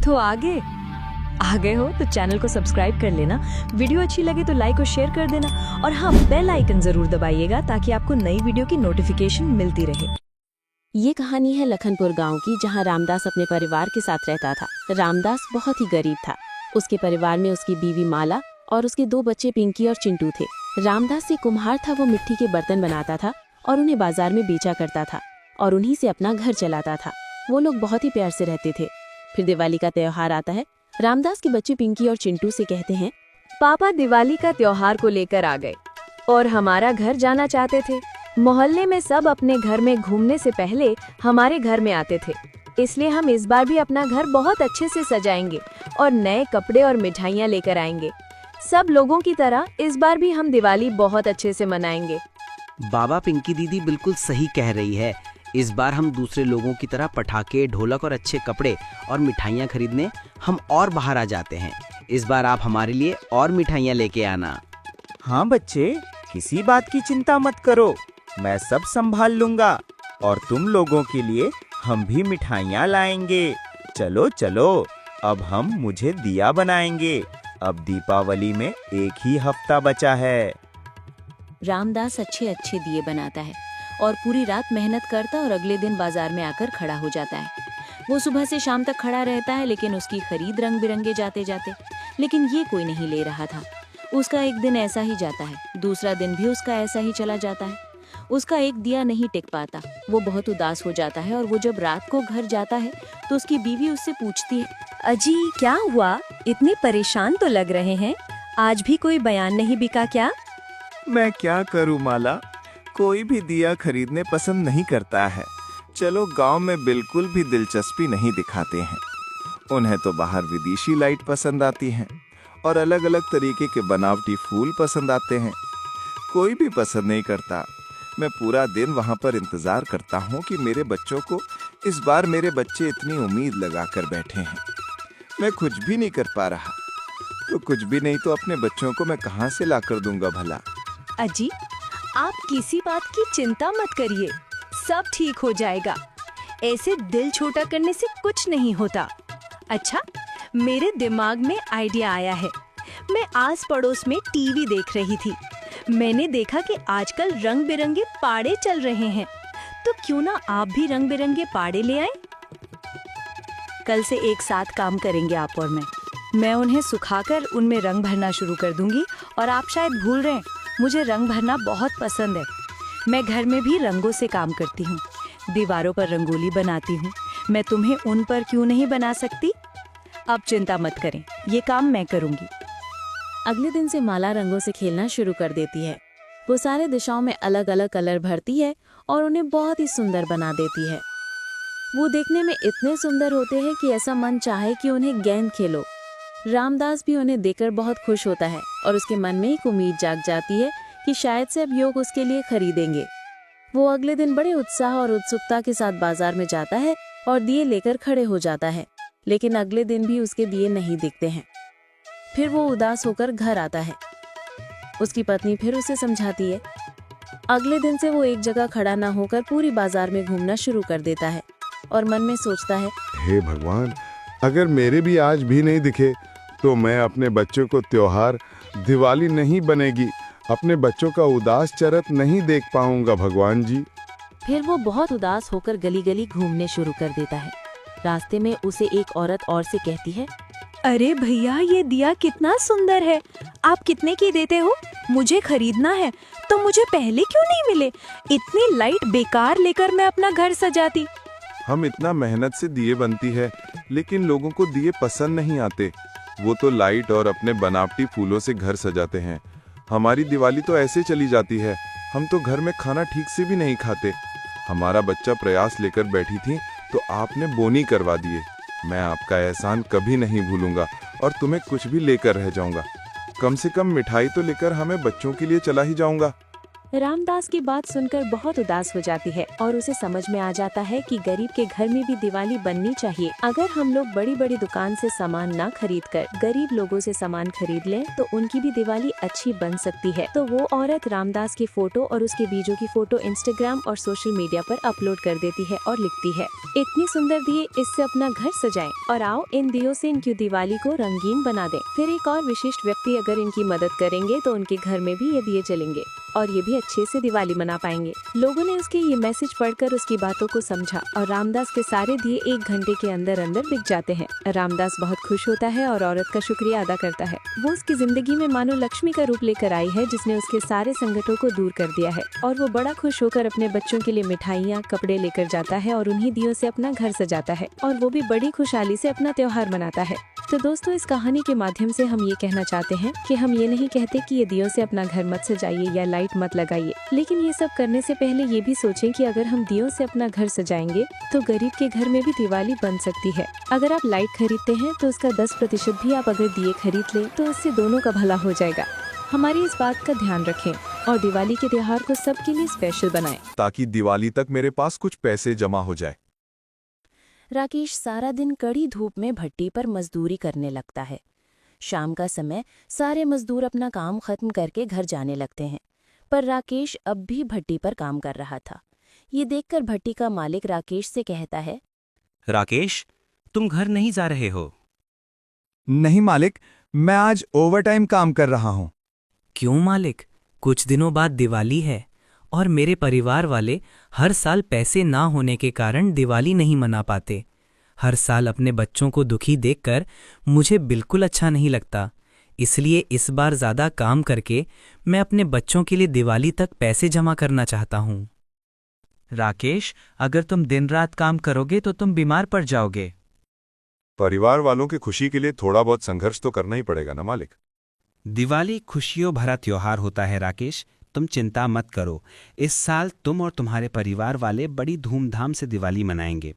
तो आ गए हो तो चैनल को सब्सक्राइब कर लेना। वीडियो अच्छी लगे तो लाइक और शेयर कर देना, और हाँ, बेल आइकन जरूर दबाइएगा ताकि आपको नई वीडियो की नोटिफिकेशन मिलती रहे। ये कहानी है लखनपुर गांव की, जहां रामदास अपने परिवार के साथ रहता था। रामदास बहुत ही गरीब था। उसके परिवार में उसकी बीवी माला और उसके 2 बच्चे पिंकी और चिंटू थे। रामदास एक कुम्हार था। वो मिट्टी के बर्तन बनाता था और उन्हें बाजार में बेचा करता था और उन्हीं से अपना घर चलाता था। वो लोग बहुत ही प्यार से रहते थे। फिर दिवाली का त्योहार आता है। रामदास के बच्चे पिंकी और चिंटू से कहते हैं, पापा दिवाली का त्योहार को लेकर आ गए और हमारा घर जाना चाहते थे। मोहल्ले में सब अपने घर में घूमने से पहले हमारे घर में आते थे, इसलिए हम इस बार भी अपना घर बहुत अच्छे से सजाएंगे और नए कपड़े और मिठाइयाँ लेकर आएंगे। सब लोगों की तरह इस बार भी हम दिवाली बहुत अच्छे से मनाएंगे। बाबा, पिंकी दीदी बिल्कुल सही कह रही है। इस बार हम दूसरे लोगों की तरह पटाखे, ढोलक और अच्छे कपड़े और मिठाइयाँ खरीदने हम और बाहर आ जाते हैं। इस बार आप हमारे लिए और मिठाइयाँ लेके आना। हाँ बच्चे, किसी बात की चिंता मत करो, मैं सब संभाल लूंगा और तुम लोगों के लिए हम भी मिठाइयाँ लाएंगे। चलो चलो, अब हम मुझे दिया बनाएंगे। अब दीपावली में एक ही हफ्ता बचा है। रामदास अच्छे अच्छे दिए बनाता है और पूरी रात मेहनत करता और अगले दिन बाजार में आकर खड़ा हो जाता है। वो सुबह से शाम तक खड़ा रहता है, लेकिन उसकी खरीद रंग बिरंगे जाते जाते, लेकिन ये कोई नहीं ले रहा था। उसका एक दिन ऐसा ही जाता है, दूसरा दिन भी उसका ऐसा ही चला जाता है। उसका एक दिया नहीं टिक पाता। वो बहुत उदास हो जाता है और वो जब रात को घर जाता है तो उसकी बीवी उससे पूछती है, अजी क्या हुआ, इतने परेशान तो लग रहे हैं, आज भी कोई बयान नहीं बिका क्या? मैं क्या करूँ माला, कोई भी दिया खरीदने पसंद नहीं करता है। चलो, गांव में बिल्कुल भी दिलचस्पी नहीं दिखाते हैं। उन्हें तो बाहर विदेशी लाइट पसंद आती हैं और अलग अलग तरीके के बनावटी फूल पसंद आते हैं। कोई भी पसंद नहीं करता। मैं पूरा दिन वहां पर इंतजार करता हूं कि मेरे बच्चों को, इस बार मेरे बच्चे इतनी उम्मीद लगा कर बैठे हैं। मैं कुछ भी नहीं कर पा रहा। तो कुछ भी नहीं तो अपने बच्चों को मैं कहां से ला कर दूंगा भला? अजी, आप किसी बात की चिंता मत करिए, सब ठीक हो जाएगा। ऐसे दिल छोटा करने से कुछ नहीं होता। अच्छा, मेरे दिमाग में आइडिया आया है। मैं आस पड़ोस में टीवी देख रही थी। मैंने देखा कि आजकल रंग बिरंगे पाड़े चल रहे हैं, तो क्यों ना आप भी रंग बिरंगे पाड़े ले आएं? कल से एक साथ काम करेंगे आप और मैं उन्हें सुखाकर उनमें रंग भरना शुरू कर दूंगी। और आप शायद भूल रहे हैं, मुझे रंग भरना बहुत पसंद है। मैं घर में भी रंगों से काम करती हूँ, दीवारों पर रंगोली बनाती हूँ। मैं तुम्हें उन पर क्यों नहीं बना सकती? अब चिंता मत करें, ये काम मैं करूँगी। अगले दिन से माला रंगों से खेलना शुरू कर देती है। वो सारे दिशाओं में अलग अलग कलर भरती है और उन्हें बहुत ही सुंदर बना देती है। वो देखने में इतने सुंदर होते हैं कि ऐसा मन चाहे कि उन्हें गेंद खेलो। रामदास भी उन्हें देखकर बहुत खुश होता है और उसके मन में एक उम्मीद जाग जाती है कि शायद से अब लोग उसके लिए खरीदेंगे। वो अगले दिन बड़े उत्साह और उत्सुकता के साथ बाजार में जाता है और दिए लेकर खड़े हो जाता है, लेकिन अगले दिन भी उसके दिए नहीं दिखते हैं। फिर वो उदास होकर घर आता है। उसकी पत्नी फिर उसे समझाती है। अगले दिन से वो एक जगह खड़ा न होकर पूरी बाजार में घूमना शुरू कर देता है और मन में सोचता है, हे भगवान, अगर मेरे भी आज भी नहीं दिखे तो मैं अपने बच्चों को त्योहार दिवाली नहीं बनेगी, अपने बच्चों का उदास चरित्र नहीं देख पाऊंगा भगवान जी। फिर वो बहुत उदास होकर गली गली घूमने शुरू कर देता है। रास्ते में उसे एक औरत और से कहती है, अरे भैया, ये दिया कितना सुंदर है, आप कितने की देते हो? मुझे खरीदना है, तो मुझे पहले क्यों नहीं मिले? इतनी लाइट बेकार लेकर मैं अपना घर सजाती। हम इतना मेहनत से दिए बनती है, लेकिन लोगों को दिए पसंद नहीं आते। वो तो लाइट और अपने बनावटी फूलों से घर सजाते हैं। हमारी दिवाली तो ऐसे चली जाती है। हम तो घर में खाना ठीक से भी नहीं खाते। हमारा बच्चा प्रयास लेकर बैठी थी तो आपने बोनी करवा दिए। मैं आपका एहसान कभी नहीं भूलूंगा और तुम्हें कुछ भी लेकर रह जाऊंगा। कम से कम मिठाई तो लेकर हमें बच्चों के लिए चला ही जाऊंगा। रामदास की बात सुनकर बहुत उदास हो जाती है और उसे समझ में आ जाता है कि गरीब के घर में भी दिवाली बननी चाहिए। अगर हम लोग बड़ी बड़ी दुकान से सामान ना खरीद कर गरीब लोगों से सामान खरीद लें तो उनकी भी दिवाली अच्छी बन सकती है। तो वो औरत रामदास की फोटो और उसके बीजों की फोटो इंस्टाग्राम और सोशल मीडिया पर अपलोड कर देती है और लिखती है, इतनी सुंदर दिए, इससे अपना घर सजाएं और आओ इन दियों से इनकी दिवाली को रंगीन बना दें। फिर एक और विशिष्ट व्यक्ति अगर इनकी मदद करेंगे तो उनके घर में भी ये दिए जलेंगे और ये भी अच्छे से दिवाली मना पाएंगे। लोगों ने उसके ये मैसेज पढ़कर उसकी बातों को समझा और रामदास के सारे दिए 1 घंटे के अंदर अंदर बिक जाते हैं। रामदास बहुत खुश होता है और औरत का शुक्रिया अदा करता है। वो उसकी जिंदगी में मानो लक्ष्मी का रूप लेकर आई है, जिसने उसके सारे संकटों को दूर कर दिया है। और वो बड़ा खुश होकर अपने बच्चों के लिए मिठाइयाँ, कपड़े लेकर जाता है और उन्हीं दियों से अपना घर सजाता है और वो भी बड़ी खुशहाली से अपना त्योहार मनाता है। तो दोस्तों, इस कहानी के माध्यम से हम ये कहना चाहते हैं कि हम ये नहीं कहते कि ये दियों से अपना घर मत सजाइए या लाइट मत लगाइए, लेकिन ये सब करने से पहले ये भी सोचें कि अगर हम दियों से अपना घर सजाएंगे तो गरीब के घर में भी दिवाली बन सकती है। अगर आप लाइट खरीदते हैं तो उसका 10% भी आप अगर दिए खरीद लें तो उससे दोनों का भला हो जाएगा। हमारी इस बात का ध्यान रखें और दिवाली के त्योहार को सबके लिए स्पेशल बनाएं। ताकि दिवाली तक मेरे पास कुछ पैसे जमा हो जाए। राकेश सारा दिन कड़ी धूप में भट्टी पर मजदूरी करने लगता है। शाम का समय सारे मजदूर अपना काम खत्म करके घर जाने लगते हैं, पर राकेश अब भी भट्टी पर काम कर रहा था। ये देखकर भट्टी का मालिक राकेश से कहता है, राकेश, तुम घर नहीं जा रहे हो? नहीं मालिक, मैं आज ओवरटाइम काम कर रहा हूँ। क्यों मालिक? कुछ दिनों बाद दिवाली है और मेरे परिवार वाले हर साल पैसे ना होने के कारण दिवाली नहीं मना पाते। हर साल अपने बच्चों को दुखी देखकर मुझे बिल्कुल अच्छा नहीं लगता। इसलिए इस बार ज़्यादा काम करके मैं अपने बच्चों के लिए दिवाली तक पैसे जमा करना चाहता हूँ। राकेश, अगर तुम दिन रात काम करोगे तो तुम बीमार पड़ जाओगे। परिवार वालों की खुशी के लिए थोड़ा बहुत संघर्ष तो करना ही पड़ेगा ना मालिक। दिवाली खुशियों भरा त्योहार होता है राकेश, तुम चिंता मत करो। इस साल तुम और तुम्हारे परिवार वाले बड़ी धूमधाम से दिवाली मनाएंगे।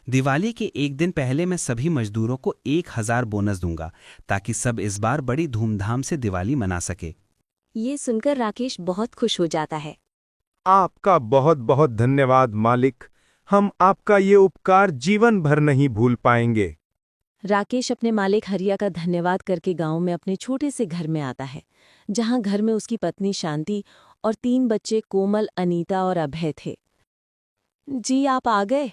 दिवाली के एक दिन पहले मैं सभी मजदूरों को 1000 बोनस दूंगा ताकि सब इस बार बड़ी धूमधाम से दिवाली मना सके। ये सुनकर राकेश बहुत खुश हो जाता है। आपका बहुत बहुत धन्यवाद मालिक, हम आपका ये उपकार जीवन भर नहीं भूल पाएंगे। राकेश अपने मालिक हरिया का धन्यवाद करके गांव में अपने छोटे से घर में आता है, जहां घर में उसकी पत्नी शांति और 3 बच्चे कोमल, अनीता और अभय थे। जी, आप आ गए?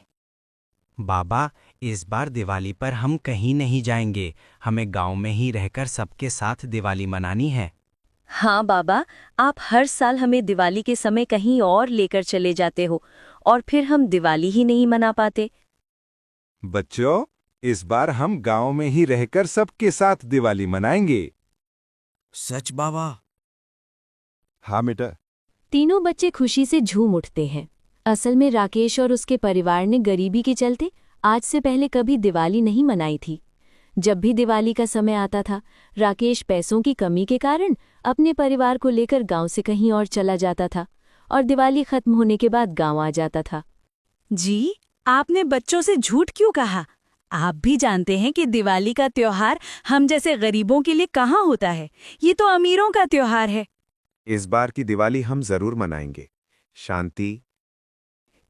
बाबा, इस बार दिवाली पर हम कहीं नहीं जाएंगे। हमें गांव में ही रहकर सबके साथ दिवाली मनानी है। हाँ बाबा, आप हर साल हमें दिवाली के समय कहीं और लेकर चले जाते हो और फिर हम दिवाली ही नहीं मना पाते। बच्चों, इस बार हम गांव में ही रहकर सबके साथ दिवाली मनाएंगे। सच बाबा? हाँ बेटा। तीनों बच्चे खुशी से झूम उठते हैं। असल में राकेश और उसके परिवार ने गरीबी के चलते आज से पहले कभी दिवाली नहीं मनाई थी। जब भी दिवाली का समय आता था, राकेश पैसों की कमी के कारण अपने परिवार को लेकर गांव से कहीं और चला जाता था और दिवाली खत्म होने के बाद गांव आ जाता था। जी, आपने बच्चों से झूठ क्यों कहा? आप भी जानते हैं कि दिवाली का त्योहार हम जैसे गरीबों के लिए कहाँ होता है, ये तो अमीरों का त्योहार है। इस बार की दिवाली हम जरूर मनाएंगे। शांति,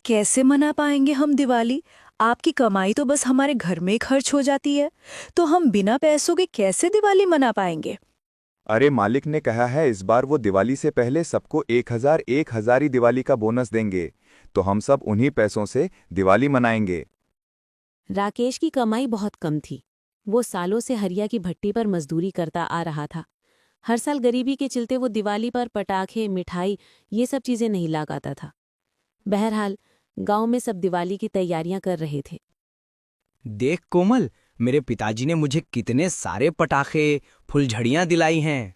कैसे मना पाएंगे हम दिवाली? आपकी कमाई तो बस हमारे घर में खर्च हो जाती है, तो हम बिना पैसों के कैसे दिवाली मना पाएंगे? अरे मालिक ने कहा है इस बार वो दिवाली से पहले सबको 1000 ही दिवाली का बोनस देंगे, तो हम सब उन्हीं पैसों से दिवाली मनाएंगे। राकेश की कमाई बहुत कम थी। वो सालों से हरिया की भट्टी पर मजदूरी करता आ रहा था। हर साल गरीबी के चलते वो दिवाली पर पटाखे, मिठाई ये सब चीजें नहीं लगाता था। बहरहाल गांव में सब दिवाली की तैयारियां कर रहे थे। देख कोमल, मेरे पिताजी ने मुझे कितने सारे पटाखे, फुलझड़ियां दिलाई हैं।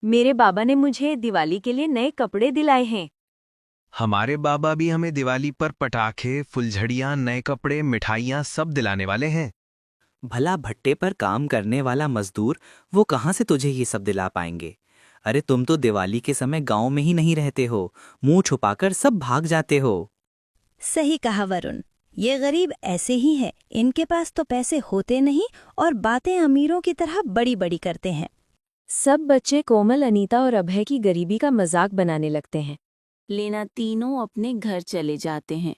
मेरे बाबा ने मुझे दिवाली के लिए नए कपड़े दिलाए हैं। हमारे बाबा भी हमें दिवाली पर पटाखे, फुलझड़ियां, नए कपड़े, मिठाइयां सब दिलाने वाले हैं। भला भट्टे पर काम करने वाला मजदूर वो कहाँ से तुझे ये सब दिला पाएंगे? अरे तुम तो दिवाली के समय गांव में ही नहीं रहते हो, मुंह छुपाकर सब भाग जाते हो। सही कहा वरुण, ये गरीब ऐसे ही है। इनके पास तो पैसे होते नहीं और बातें अमीरों की तरह बड़ी बड़ी करते हैं। सब बच्चे कोमल, अनीता और अभय की गरीबी का मजाक बनाने लगते हैं। लेना तीनों अपने घर चले जाते हैं।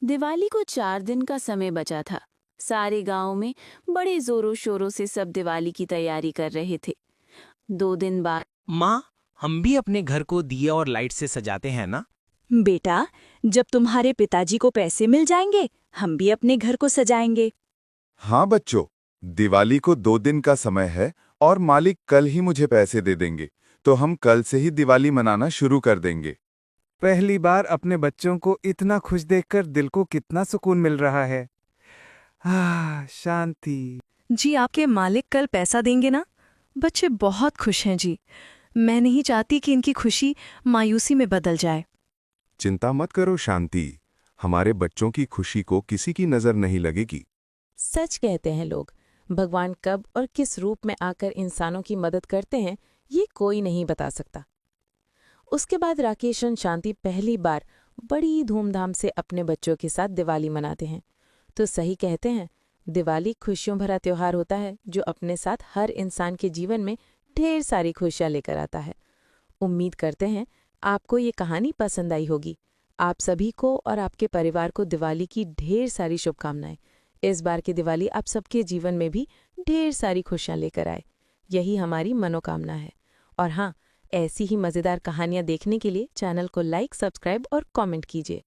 दिवाली को 4 दिन का समय बचा था। सारे गांव में बड़े जोरों शोरों से सब दिवाली की तैयारी कर रहे थे। 2 दिन बाद माँ, हम भी अपने घर को दिए और लाइट से सजाते हैं ना? बेटा, जब तुम्हारे पिताजी को पैसे मिल जाएंगे, हम भी अपने घर को सजाएंगे। हाँ बच्चों, दिवाली को 2 दिन का समय है और मालिक कल ही मुझे पैसे दे देंगे, तो हम कल से ही दिवाली मनाना शुरू कर देंगे। पहली बार अपने बच्चों को इतना खुश देखकर दिल को कितना सुकून मिल रहा है। शांति। जी, आपके मालिक कल पैसा देंगे ना? बच्चे बहुत खुश हैं जी। मैं नहीं चाहती कि इनकी खुशी मायूसी में बदल जाए। चिंता मत करो शांति, हमारे बच्चों की खुशी को किसी की नजर नहीं लगेगी। सच कहते हैं लोग, भगवान कब और किस रूप में आकर इंसानों की मदद करते हैं, ये कोई नहीं बता सकता। उसके बाद राकेश और शांति पहली बार बड़ी धूमधाम से अपने बच्चों के साथ दिवाली मनाते हैं। तो सही कहते हैं, दिवाली खुशियों भरा त्योहार होता है जो अपने साथ हर इंसान के जीवन में ढेर सारी खुशियां लेकर आता है। उम्मीद करते हैं आपको ये कहानी पसंद आई होगी। आप सभी को और आपके परिवार को दिवाली की ढेर सारी शुभकामनाएं। इस बार की दिवाली आप सबके जीवन में भी ढेर सारी खुशियां लेकर आए, यही हमारी मनोकामना है। और हाँ, ऐसी ही मज़ेदार कहानियां देखने के लिए चैनल को लाइक, सब्सक्राइब और कमेंट कीजिए।